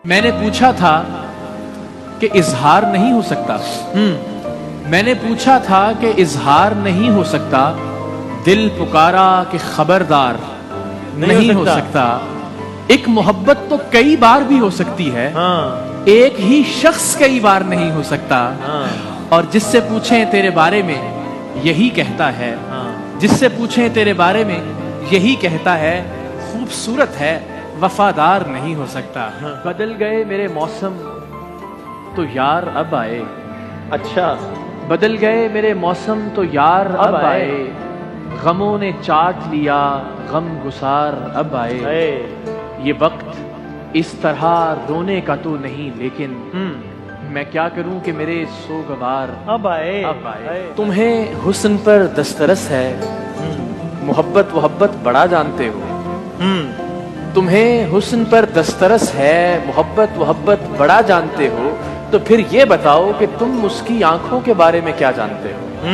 میں نے پوچھا تھا کہ اظہار نہیں ہو سکتا. میں نے پوچھا تھا کہ اظہار نہیں ہو سکتا. دل پکارا کہ خبردار نہیں ہو سکتا. ایک محبت تو کئی بار بھی ہو سکتی ہے, ایک ہی شخص کئی بار نہیں ہو سکتا. اور جس سے پوچھیں تیرے بارے میں یہی کہتا ہے, جس سے پوچھیں تیرے بارے میں یہی کہتا ہے, خوبصورت ہے وفادار نہیں ہو سکتا. بدل گئے میرے موسم تو یار اب آئے. اچھا, بدل گئے میرے موسم تو یار اب آئے. غموں نے چاٹ لیا غم گسار اب آئے. یہ وقت اس طرح رونے کا تو نہیں, لیکن میں کیا کروں کہ میرے سوگوار اب آئے. تمہیں حسن پر دسترس ہے, محبت بڑا جانتے ہو. تمہیں حسن پر دسترس ہے, محبت بڑا جانتے ہو. تو پھر یہ بتاؤ کہ تم اس کی آنکھوں کے بارے میں کیا جانتے ہو.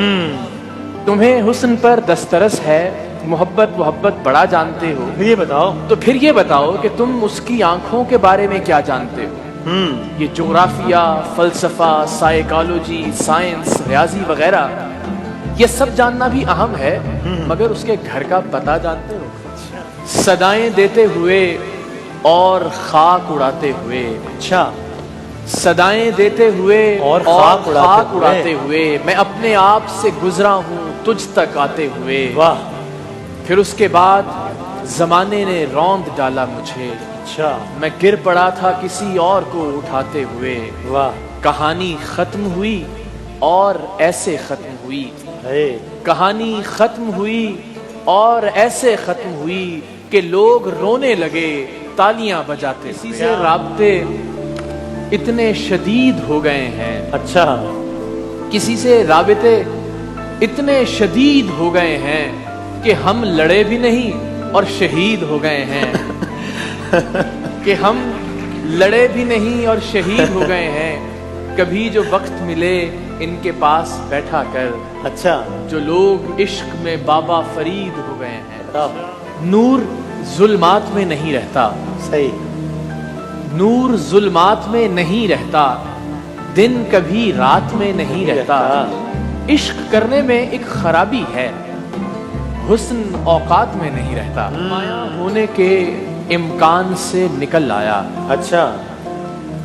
تمہیں حسن پر دسترس ہے, محبت بڑا جانتے ہو. یہ بتاؤ تو پھر یہ بتاؤ کہ تم اس کی آنکھوں کے بارے میں کیا جانتے ہو. یہ جغرافیہ, فلسفہ, سائیکالوجی, سائنس, ریاضی وغیرہ یہ سب جاننا بھی اہم ہے, مگر اس کے گھر کا پتہ جانتے ہو. صدائیں دیتے ہوئے اور خاک اڑاتے ہوئے. اچھا, صدائیں دیتے ہوئے اور خاک اڑاتے ہوئے میں اپنے آپ سے گزرا ہوں تجھ تک آتے ہوئے. واہ. پھر اس کے بعد زمانے نے روند ڈالا مجھے. اچھا, میں گر پڑا تھا کسی اور کو اٹھاتے ہوئے. واہ. کہانی ختم ہوئی اور ایسے ختم ہوئی. کہانی ختم ہوئی اور ایسے ختم ہوئی کہ لوگ رونے لگے تالیاں بجاتے. کسی سے رابطے اتنے شدید ہو گئے ہیں. اچھا, کسی سے رابطے اتنے شدید ہو گئے ہیں کہ ہم لڑے بھی نہیں اور شہید ہو گئے ہیں. کہ ہم لڑے بھی نہیں اور شہید ہو گئے ہیں. کبھی جو وقت ملے ان کے پاس بیٹھا کر. اچھا, جو لوگ عشق میں بابا فرید ہو گئے ہیں. نور ظلمات میں نہیں رہتا. صحیح. نور ظلمات میں نہیں رہتا, دن کبھی رات میں نہیں رہتا. عشق کرنے میں ایک خرابی ہے, حسن اوقات میں نہیں رہتا. نمایاں ہونے کے امکان سے نکل آیا. اچھا,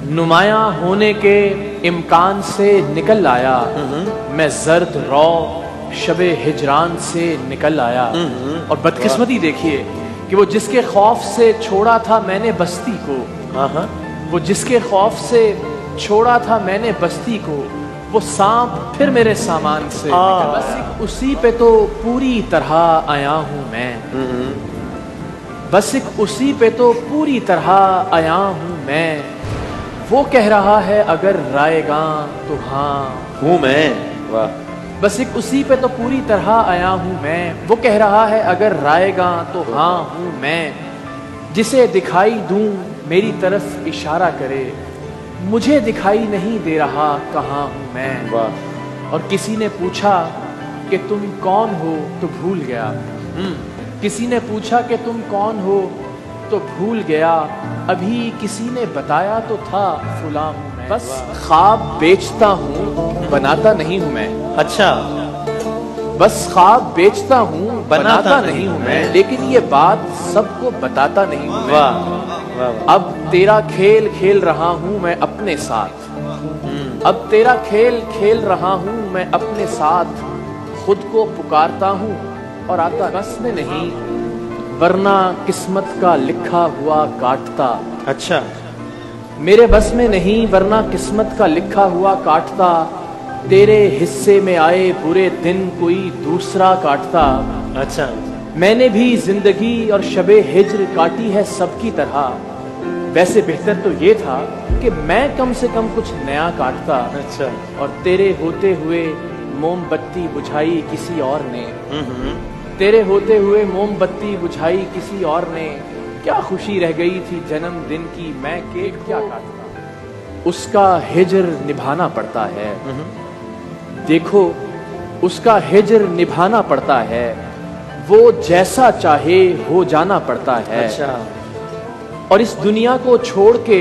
نمایاں ہونے کے امکان سے نکل آیا. میں زرد رو شب ہجران سے نکل آیا. اور بدقسمتی دیکھیے کہ وہ جس کے خوف سے چھوڑا تھا میں نے بستی کو, وہ جس کے خوف سے چھوڑا تھا میں نے بستی کو, وہ سانپ پھر میرے سامان سے. بس ایک اسی پہ تو پوری طرح آیا ہوں میں. بس ایک اسی پہ تو پوری طرح آیا ہوں میں. وہ کہہ رہا ہے اگر رائے گاں تو ہاں ہوں میں. واہ. بس ایک اسی پہ تو پوری طرح آیا ہوں میں. وہ کہہ رہا ہے اگر رائے گاں تو ہاں ہوں میں. جسے دکھائی دوں میری طرف اشارہ کرے, مجھے دکھائی نہیں دے رہا کہاں ہوں میں. واہ. اور کسی نے پوچھا کہ تم کون ہو تو بھول گیا. کسی نے پوچھا کہ تم کون ہو تو بھول گیا. ابھی کسی نے بتایا تو تھا فلاں ہوں میں. بس خواب بیچتا ہوں بناتا نہیں ہوں میں. اچھا, بس خواب بیچتا ہوں بناتا نہیں ہوں میں. لیکن یہ بات سب کو بتاتا نہیں ہوں میں. اب تیرا کھیل کھیل رہا ہوں میں اپنے ساتھ. اب تیرا کھیل کھیل رہا ہوں میں اپنے ساتھ. خود کو پکارتا ہوں اور آتا بس میں نہیں, ورنہ قسمت کا لکھا ہوا کاٹتا. اچھا, میرے بس میں نہیں ورنہ قسمت کا لکھا ہوا کاٹتا. تیرے حصے میں آئے برے دن کوئی دوسرا کاٹتا. اچھا, میں نے بھی زندگی اور شب ہجر کاٹی ہے سب کی طرح. ویسے بہتر تو یہ تھا کہ میں کم سے کم کچھ نیا کاٹتا. اچھا, اور تیرے ہوتے ہوئے موم بتی بجھائی کسی اور نے. تیرے ہوتے ہوئے موم بتی بجھائی کسی اور نے. کیا خوشی رہ گئی تھی جنم دن کی, میں کیک کیا کاٹتا. اس کا ہجر نبھانا پڑتا ہے. دیکھو اس کا ہجر نبھانا پڑتا ہے. وہ جیسا چاہے ہو جانا پڑتا ہے. اچھا, اور اس دنیا کو چھوڑ کے